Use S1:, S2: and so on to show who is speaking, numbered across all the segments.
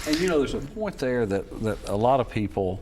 S1: And you know, there's a point there that a lot of people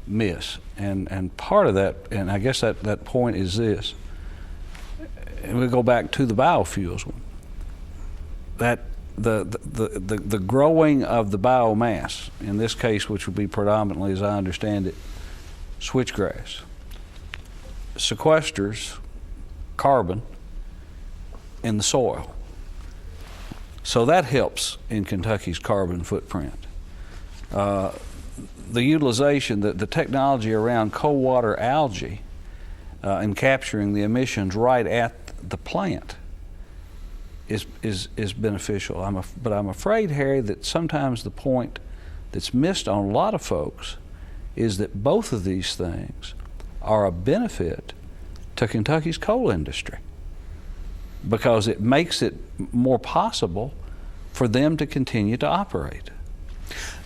S1: miss, and part of that, and I guess that point is this, and we go back to the biofuels one, that the growing of the biomass, in this case, which would be predominantly, as I understand it, switchgrass, sequesters carbon in the soil. So that helps in Kentucky's carbon footprint. The utilization, the technology around cold water algae and capturing the emissions right at the plant is beneficial. But I'm afraid, Harry, that sometimes the point that's missed on a lot of folks is that both of these things are a benefit to Kentucky's coal industry, because it makes it more possible for them to continue to operate.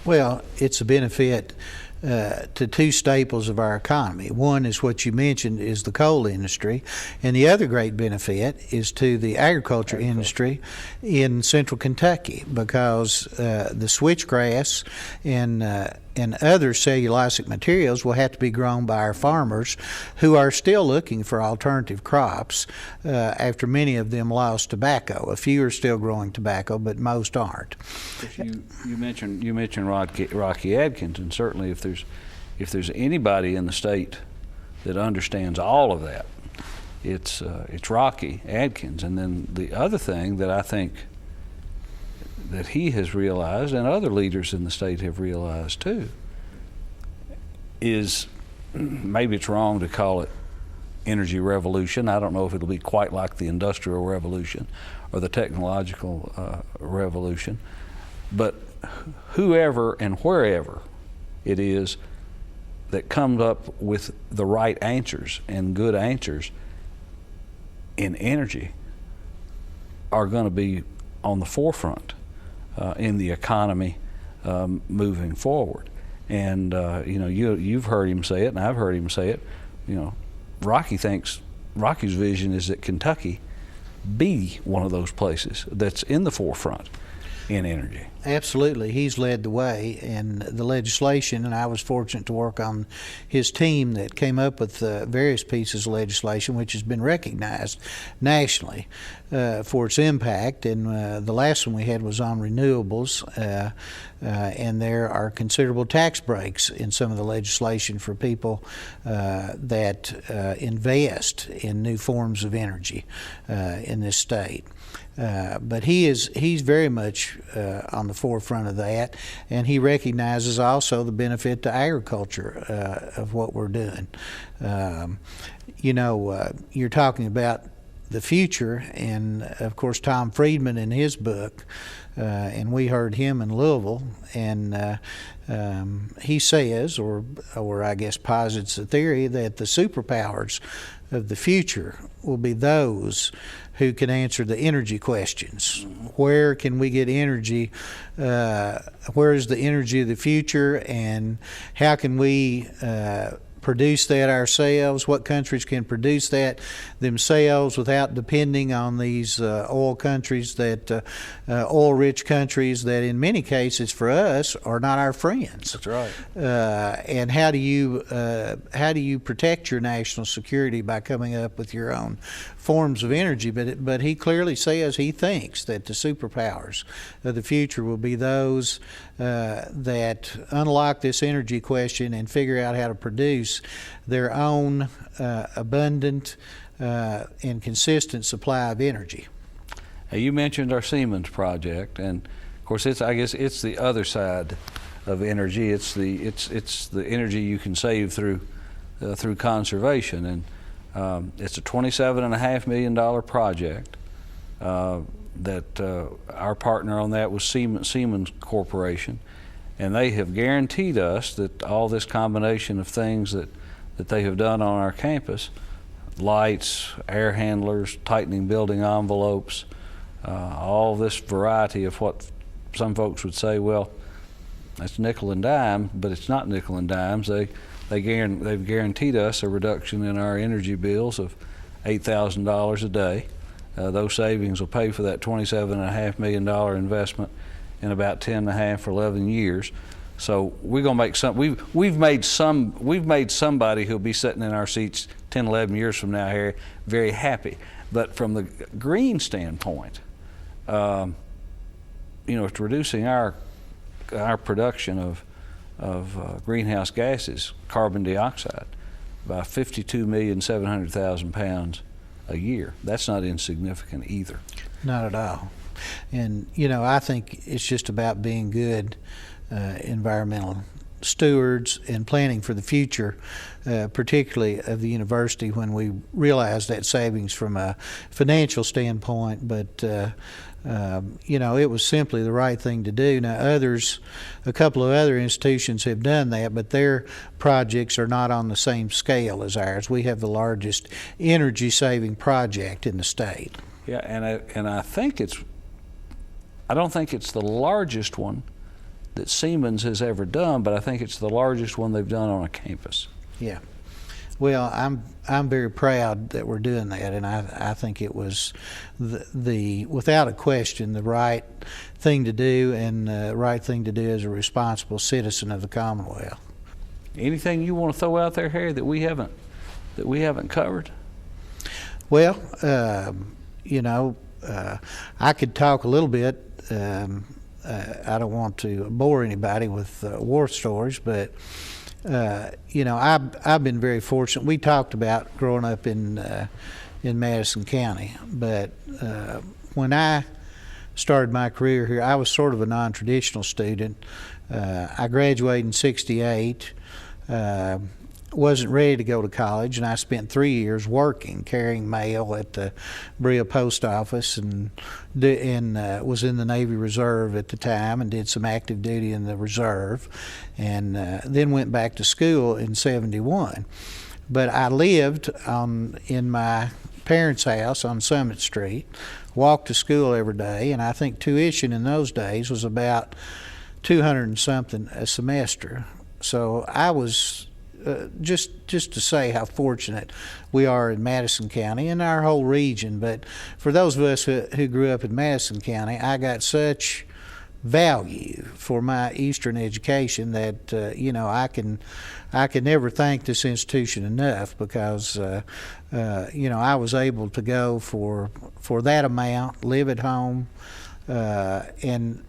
S2: Well, it's a benefit to two staples of our economy. One is what you mentioned, is the coal industry, and the other great benefit is to the agriculture industry in central Kentucky, because the switchgrass and other cellulosic materials will have to be grown by our farmers, who are still looking for alternative crops after many of them lost tobacco. A few are still growing tobacco, but most aren't.
S1: You mentioned Rocky Adkins, and certainly if there's anybody in the state that understands all of that, it's Rocky Adkins. And then the other thing that I think that he has realized, and other leaders in the state have realized too, is, maybe it's wrong to call it energy revolution. I don't know if it'll be quite like the Industrial Revolution or the technological revolution, but whoever and wherever it is that comes up with the right answers and good answers in energy are going to be on the forefront in the economy moving forward. And you've heard him say it, and I've heard him say it. You know, Rocky's vision is that Kentucky be one of those places that's in the forefront in energy.
S2: Absolutely. He's led the way, and the legislation, and I was fortunate to work on his team that came up with various pieces of legislation which has been recognized nationally for its impact. And the last one we had was on renewables, and there are considerable tax breaks in some of the legislation for people that invest in new forms of energy in this state. But he's very much on the forefront of that, and he recognizes also the benefit to agriculture of what we're doing. You're talking about the future, and of course Tom Friedman in his book, and we heard him in Louisville, and he says, or I guess posits the theory, that the superpowers of the future will be those who can answer the energy questions. Where can we get energy? Where is the energy of the future, and how can we produce that ourselves? What countries can produce that themselves without depending on these oil countries, oil-rich countries that in many cases for us are not our friends.
S1: That's right.
S2: And how do you protect your national security by coming up with your own forms of energy? But he clearly says he thinks that the superpowers of the future will be those that unlock this energy question and figure out how to produce their own abundant and consistent supply of energy.
S1: Now, you mentioned our Siemens project, and of course I guess it's the other side of energy. It's the energy you can save through conservation, and it's a $27.5 million project. That our partner on that was Siemens Corporation, and they have guaranteed us that all this combination of things that they have done on our campus, lights, air handlers, tightening building envelopes, all this variety of what some folks would say, well, that's nickel and dime, but it's not nickel and dimes. They've guaranteed us a reduction in our energy bills of $8,000 a day. Those savings will pay for that $27.5 million investment in about 10 and a half or 11 years. So we're going to make some. We've made somebody who'll be sitting in our seats 10, 11 years from now here very happy. But from the green standpoint, it's reducing our production of greenhouse gases, carbon dioxide, by 52,700,000 pounds a year. That's not insignificant either.
S2: Not at all. And I think it's just about being good environmental stewards and planning for the future, particularly of the university, when we realize that savings from a financial standpoint. But it was simply the right thing to do. Now a couple of other institutions have done that, but their projects are not on the same scale as ours. We have the largest energy saving project in the state.
S1: Yeah, and I think I don't think it's the largest one that Siemens has ever done, but I think it's the largest one they've done on a campus.
S2: Yeah. Well, I'm very proud that we're doing that, and I think it was the without a question the right thing to do, and the right thing to do as a responsible citizen of the Commonwealth.
S1: Anything you want to throw out there, Harry, that we haven't covered?
S2: Well, I could talk a little bit. I don't want to bore anybody with war stories, but I've been very fortunate. We talked about growing up in Madison County, but when I started my career here, I was sort of a non-traditional student. I graduated in '68. Wasn't ready to go to college, and I spent 3 years working, carrying mail at the Berea Post Office, and was in the Navy Reserve at the time, and did some active duty in the Reserve, and then went back to school in '71. But I lived in my parents' house on Summit Street, walked to school every day, and I think tuition in those days was about $200 and something a semester. So I was just to say how fortunate we are in Madison County and our whole region. But for those of us who grew up in Madison County, I got such value for my Eastern education that I can never thank this institution enough, because I was able to go for that amount, live at home, and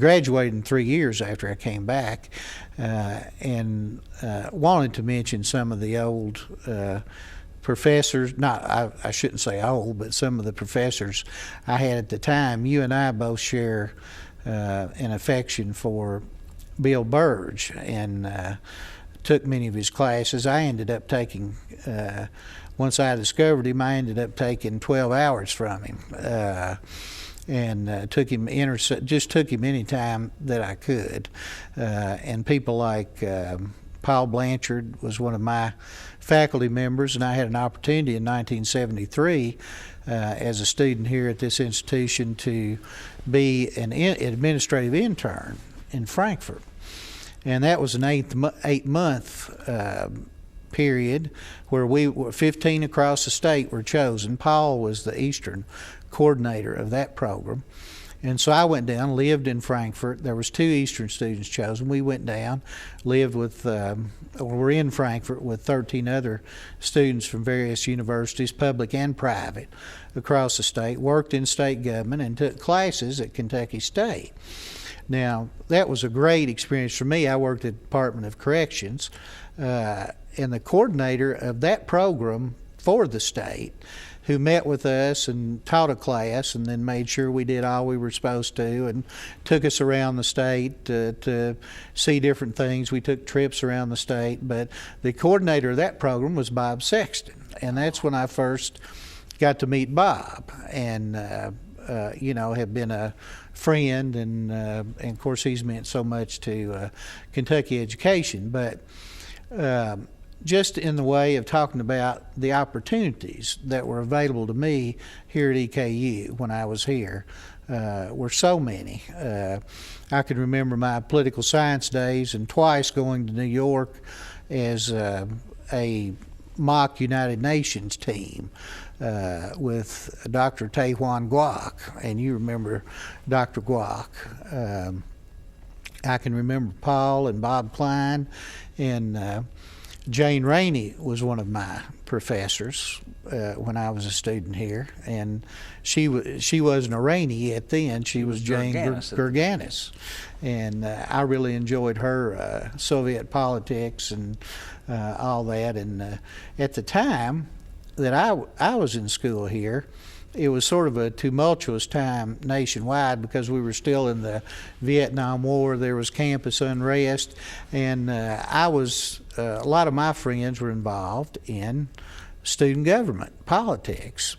S2: graduated in 3 years after I came back, and wanted to mention some of the old professors. I shouldn't say old, but some of the professors I had at the time. You and I both share an affection for Bill Burge, and took many of his classes. I ended up taking, once I discovered him, I ended up taking 12 hours from him. And took him any time that I could. And people like Paul Blanchard was one of my faculty members, and I had an opportunity in 1973 as a student here at this institution to be an administrative intern in Frankfort. And that was an eight-month period where 15 across the state were chosen. Paul was the Eastern coordinator of that program. And so I went down, lived in Frankfort. There was 2 Eastern students chosen. We went down, lived with, we're in Frankfort with 13 other students from various universities, public and private, across the state, worked in state government, and took classes at Kentucky State. Now, that was a great experience for me. I worked at the Department of Corrections, and the coordinator of that program for the state, who met with us and taught a class and then made sure we did all we were supposed to, and took us around the state to see different things. We took trips around the state, but the coordinator of that program was Bob Sexton, and that's when I first got to meet Bob, and have been a friend, and of course he's meant so much to Kentucky education. But just in the way of talking about the opportunities that were available to me here at EKU when I was here, were so many. I can remember my political science days, and twice going to New York as a mock United Nations team. with Dr. Taewan Guak, and you remember Dr. Guak. I can remember Paul and Bob Klein, and Jane Rainey was one of my professors when I was a student here, and she wasn't a Rainey yet then. She was Jane Gurganis, and I really enjoyed her Soviet politics and all that. And at the time that I was in school here, it was sort of a tumultuous time nationwide because we were still in the Vietnam War. There was campus unrest, and a lot of my friends were involved in student government politics.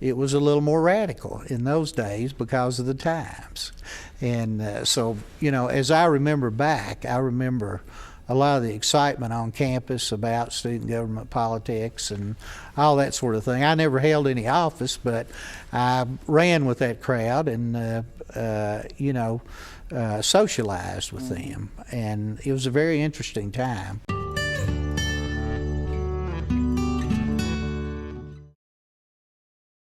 S2: It was a little more radical in those days because of the times. And so, as I remember back, I remember a lot of the excitement on campus about student government politics and all that sort of thing. I never held any office, but I ran with that crowd and, socialized with them. And it was a very interesting time.